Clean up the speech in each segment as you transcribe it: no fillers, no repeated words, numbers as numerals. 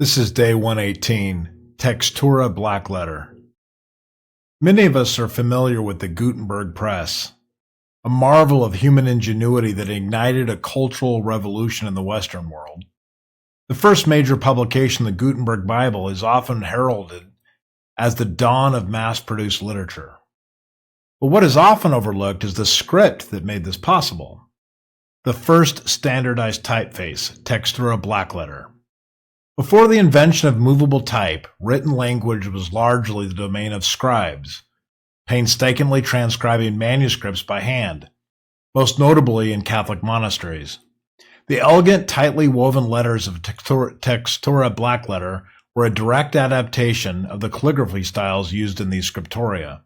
This is day 118, Textura Blackletter. Many of us are familiar with the Gutenberg press, a marvel of human ingenuity that ignited a cultural revolution in the Western world. The first major publication, the Gutenberg Bible, is often heralded as the dawn of mass-produced literature. But what is often overlooked is the script that made this possible. The first standardized typeface, Textura Blackletter. Before the invention of movable type, written language was largely the domain of scribes, painstakingly transcribing manuscripts by hand, most notably in Catholic monasteries. The elegant, tightly woven letters of Textura Blackletter were a direct adaptation of the calligraphy styles used in these scriptoria.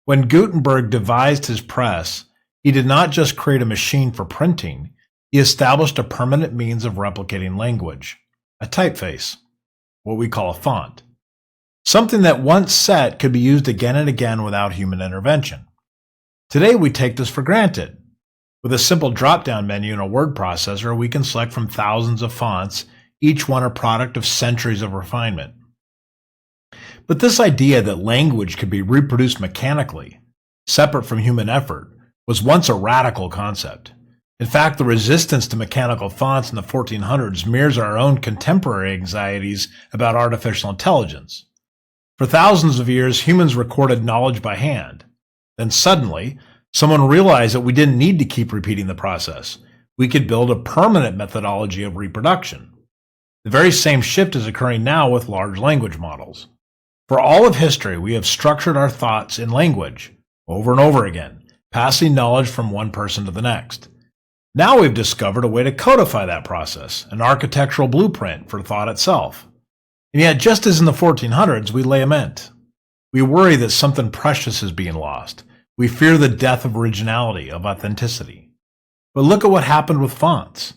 When Gutenberg devised his press, he did not just create a machine for printing, he established a permanent means of replicating language. A typeface, what we call a font. Something that once set could be used again and again without human intervention. Today we take this for granted. With a simple drop-down menu in a word processor, we can select from thousands of fonts, each one a product of centuries of refinement. But this idea that language could be reproduced mechanically, separate from human effort, was once a radical concept. In fact, the resistance to mechanical fonts in the 1400s mirrors our own contemporary anxieties about artificial intelligence. For thousands of years, humans recorded knowledge by hand. Then suddenly, someone realized that we didn't need to keep repeating the process. We could build a permanent methodology of reproduction. The very same shift is occurring now with large language models. For all of history, we have structured our thoughts in language, over and over again, passing knowledge from one person to the next. Now we've discovered a way to codify that process, an architectural blueprint for thought itself. And yet, just as in the 1400s, we lament. We worry that something precious is being lost. We fear the death of originality, of authenticity. But look at what happened with fonts.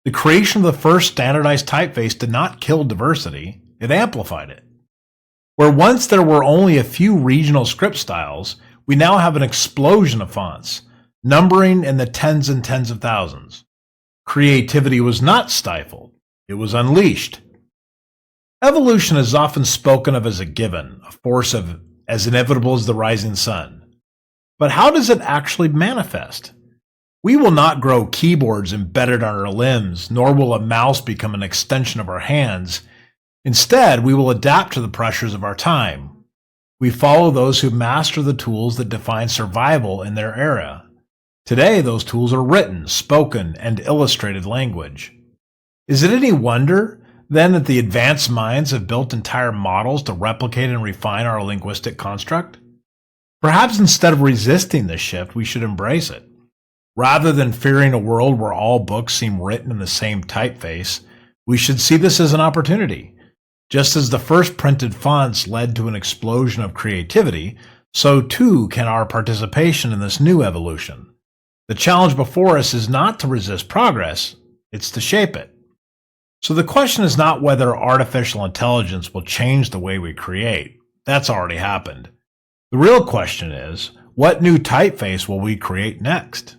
The creation of the first standardized typeface did not kill diversity, it amplified it. Where once there were only a few regional script styles, we now have an explosion of fonts, numbering in the tens and tens of thousands. Creativity was not stifled, it was unleashed. Evolution is often spoken of as a given, a force as inevitable as the rising sun. But how does it actually manifest? We will not grow keyboards embedded on our limbs, nor will a mouse become an extension of our hands. Instead, we will adapt to the pressures of our time. We follow those who master the tools that define survival in their era. Today, those tools are written, spoken, and illustrated language. Is it any wonder, then, that the advanced minds have built entire models to replicate and refine our linguistic construct? Perhaps instead of resisting this shift, we should embrace it. Rather than fearing a world where all books seem written in the same typeface, we should see this as an opportunity. Just as the first printed fonts led to an explosion of creativity, so too can our participation in this new evolution. The challenge before us is not to resist progress, it's to shape it. So the question is not whether artificial intelligence will change the way we create. That's already happened. The real question is, what new typeface will we create next?